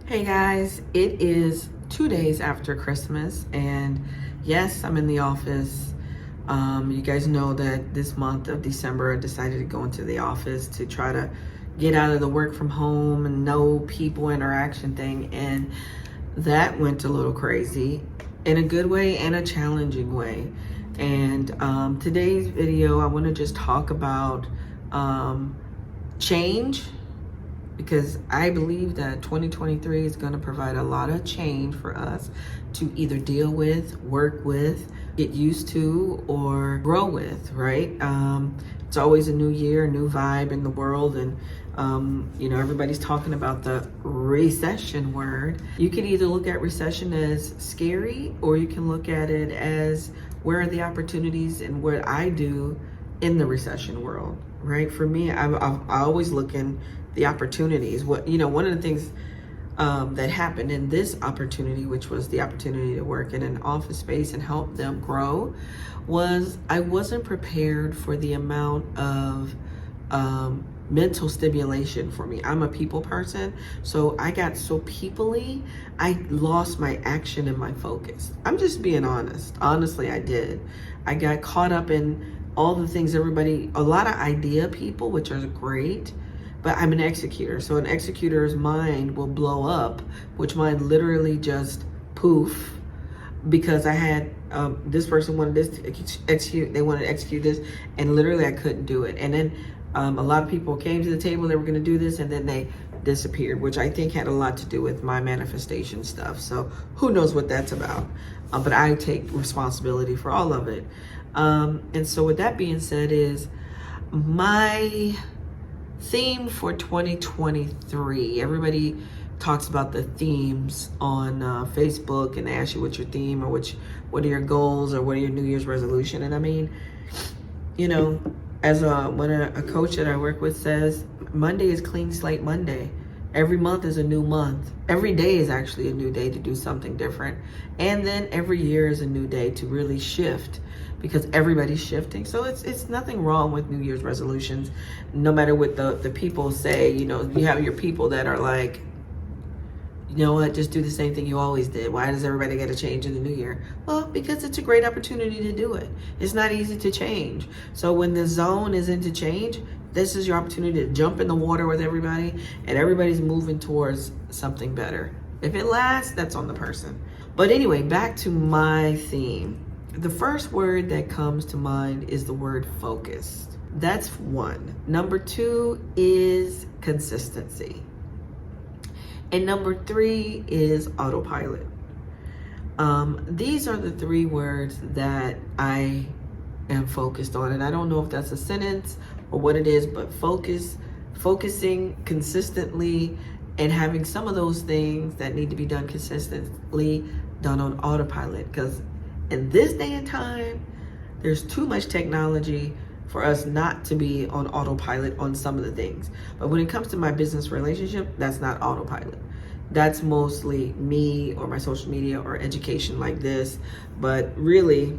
Hey guys, it is 2 days after Christmas, and yes, I'm in the office. You guys know that this month of December, I decided to go into the office to try to get out of the work from home and no people interaction thing, and that went a little crazy in a good way and a challenging way. And today's video, I want to just talk about change, because I believe that 2023 is going to provide a lot of change for us to either deal with, work with, get used to, or grow with, right? It's always a new year, a new vibe in the world, and everybody's talking about the recession word. You can either look at recession as scary, or you can look at it as where are the opportunities and what I do in the recession world, right? For me, I always look in the opportunities. One of the things that happened in this opportunity, which was the opportunity to work in an office space and help them grow, was I wasn't prepared for the amount of mental stimulation for me. I'm a people person, so I got so peoply, I lost my action and my focus. I'm just being honest. Honestly, I did. I got caught up in all the things a lot of idea people, which are great, but I'm an executor. So an executor's mind will blow up, which mine literally just poof, because I had this person wanted this to execute, they wanted to execute this, and literally I couldn't do it. And then a lot of people came to the table, they were gonna do this, and then they disappeared, which I think had a lot to do with my manifestation stuff. So who knows what that's about? But I take responsibility for all of it. And so with that being said, is my theme for 2023. Everybody talks about the themes on Facebook, and they ask you what's your theme, or what are your goals, or what are your New Year's resolution. And I mean, as when a coach that I work with says, Monday is clean slate Monday. Every month is a new month. Every day is actually a new day to do something different. And then every year is a new day to really shift, because everybody's shifting. So it's nothing wrong with New Year's resolutions, no matter what the people say. You have your people that are like, you know what, just do the same thing you always did. Why does everybody get to change in the new year? Well, because it's a great opportunity to do it. It's not easy to change. So when the zone is into change, this is your opportunity to jump in the water with everybody, and everybody's moving towards something better. If it lasts, that's on the person. But anyway, back to my theme. The first word that comes to mind is the word focused. That's one. Number two is consistency. And number three is autopilot. These are the three words that I am focused on. And I don't know if that's a sentence or what it is, but focusing consistently, and having some of those things that need to be done consistently done on autopilot. Because in this day and time, there's too much technology for us not to be on autopilot on some of the things. But when it comes to my business relationship, that's not autopilot. That's mostly me or my social media or education like this. But really,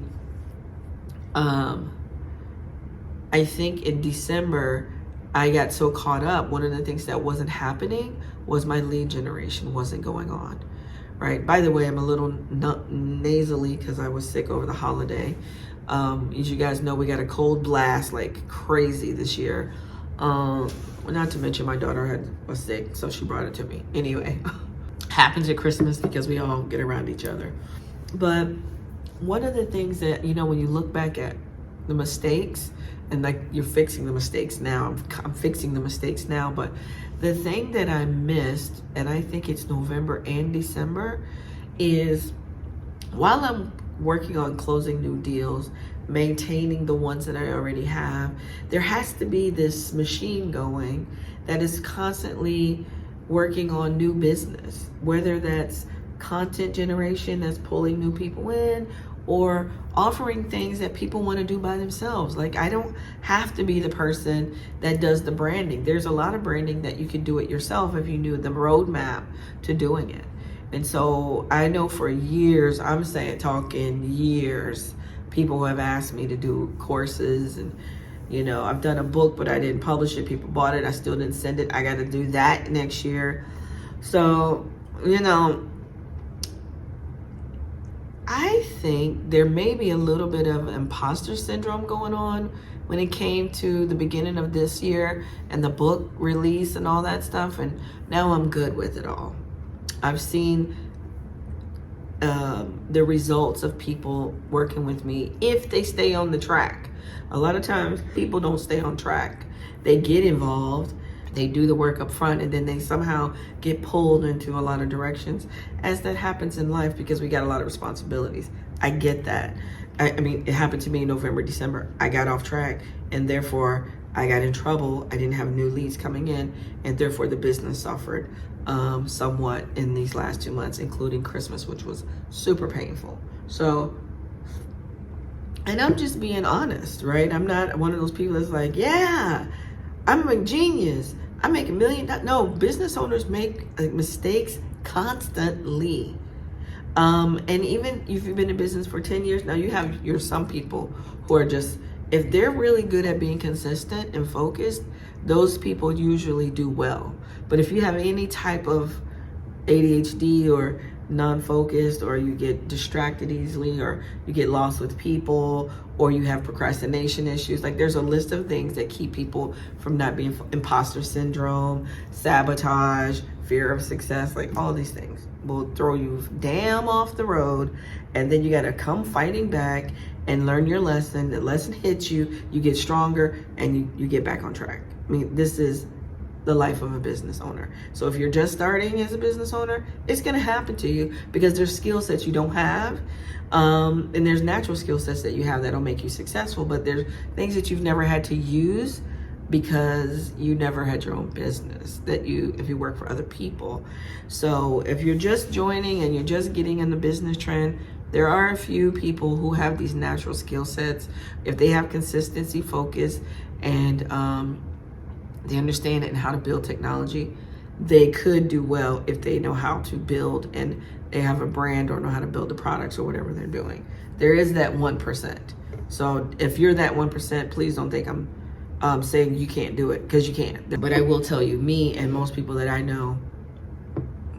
I think in December, I got so caught up. One of the things that wasn't happening was my lead generation wasn't going on. Right. By the way, I'm a little nasally because I was sick over the holiday. As you guys know, we got a cold blast like crazy this year. Not to mention my daughter was sick, so she brought it to me. Anyway, happens at Christmas because we all get around each other. But one of the things that, when you look back at the mistakes, and like you're fixing the mistakes now, I'm fixing the mistakes now, but the thing that I missed, and I think it's November and December, is while I'm working on closing new deals, maintaining the ones that I already have, there has to be this machine going that is constantly working on new business, whether that's content generation that's pulling new people in, or offering things that people want to do by themselves. Like, I don't have to be the person that does the branding. There's a lot of branding that you can do it yourself if you knew the roadmap to doing it. And so I know for years, talking years, people have asked me to do courses, and I've done a book, but I didn't publish it. People bought it, I still didn't send it. I got to do that next year. So you know, I think there may be a little bit of imposter syndrome going on when it came to the beginning of this year and the book release and all that stuff. And now I'm good with it all. I've seen the results of people working with me if they stay on the track. A lot of times people don't stay on track. They get involved, they do the work up front, and then they somehow get pulled into a lot of directions, as that happens in life because we got a lot of responsibilities. I get that. I mean, it happened to me in November, December. I got off track, and therefore I got in trouble. I didn't have new leads coming in, and therefore the business suffered somewhat in these last 2 months, including Christmas, which was super painful. So, and I'm just being honest, right? I'm not one of those people that's like, yeah, I'm a genius, I make $1 million. No, business owners make mistakes constantly. And even if you've been in business for 10 years, now you're some people who are just, if they're really good at being consistent and focused, those people usually do well. But if you have any type of ADHD or non-focused, or you get distracted easily, or you get lost with people, or you have procrastination issues, like there's a list of things that keep people from not being, imposter syndrome, sabotage, fear of success, like all these things will throw you damn off the road. And then you got to come fighting back and learn your lesson. The lesson hits you, you get stronger, and you get back on track. I mean, this is the life of a business owner. So if you're just starting as a business owner, it's going to happen to you because there's skill sets you don't have. And there's natural skill sets that you have that'll make you successful, but there's things that you've never had to use because you never had your own business if you work for other people. So if you're just joining and you're just getting in the business trend, there are a few people who have these natural skill sets. If they have consistency, focus, and they understand it and how to build technology, they could do well if they know how to build and they have a brand or know how to build the products or whatever they're doing. There is that 1%. So if you're that 1%, please don't think I'm saying you can't do it, because you can. But I will tell you, me and most people that I know,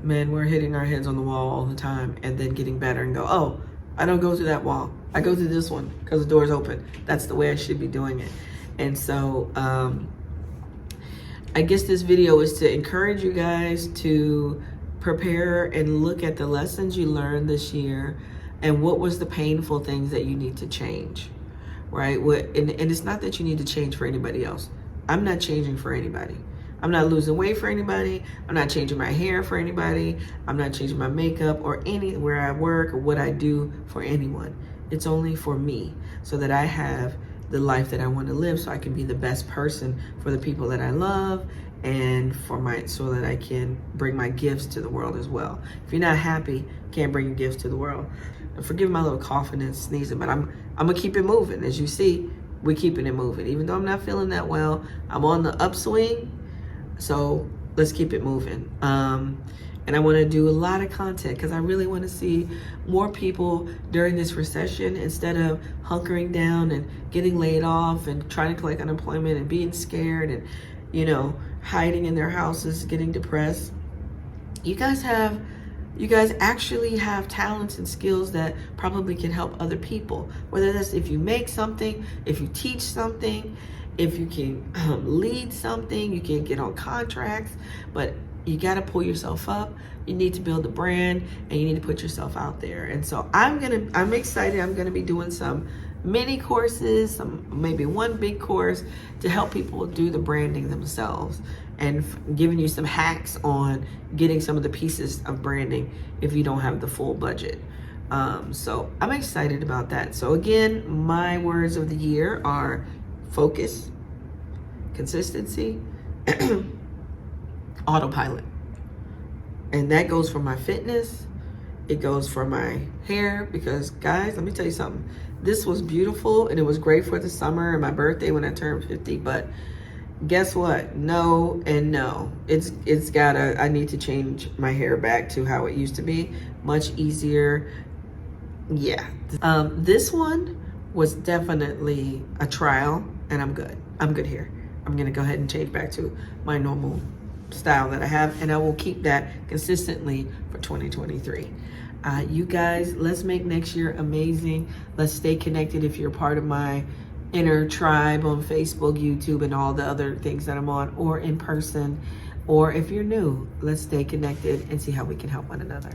man, we're hitting our heads on the wall all the time and then getting better and go, oh, I don't go through that wall. I go through this one because the door's open. That's the way I should be doing it. And so, I guess this video is to encourage you guys to prepare and look at the lessons you learned this year and what was the painful things that you need to change, right? And it's not that you need to change for anybody else. I'm not changing for anybody. I'm not losing weight for anybody. I'm not changing my hair for anybody. I'm not changing my makeup or anywhere I work or what I do for anyone. It's only for me, so that I have the life that I want to live, so I can be the best person for the people that I love, and so that I can bring my gifts to the world as well. If you're not happy, can't bring your gifts to the world. And forgive my little coughing and sneezing, but I'm gonna keep it moving. As you see, we're keeping it moving. Even though I'm not feeling that well, I'm on the upswing, so let's keep it moving. And I want to do a lot of content because I really want to see more people during this recession, instead of hunkering down and getting laid off and trying to collect unemployment and being scared and, hiding in their houses, getting depressed. You guys actually have talents and skills that probably can help other people. Whether that's if you make something, if you teach something, if you can lead something, you can get on contracts, but you got to pull yourself up. You need to build a brand and you need to put yourself out there. And so I'm excited. I'm going to be doing some mini courses, maybe one big course to help people do the branding themselves, and giving you some hacks on getting some of the pieces of branding if you don't have the full budget. So I'm excited about that. So again, my words of the year are focus, consistency, autopilot. And that goes for my fitness. It goes for my hair, because guys, let me tell you something. This was beautiful and it was great for the summer and my birthday when I turned 50, but guess what? No and no. I need to change my hair back to how it used to be. Much easier. Yeah. This one was definitely a trial, and I'm good. I'm good here. I'm gonna go ahead and change back to my normal style that I have, and I will keep that consistently for 2023. You guys, let's make next year amazing. Let's stay connected. If you're part of my inner tribe on Facebook, YouTube, and all the other things that I'm on, or in person, or if you're new, let's stay connected and see how we can help one another.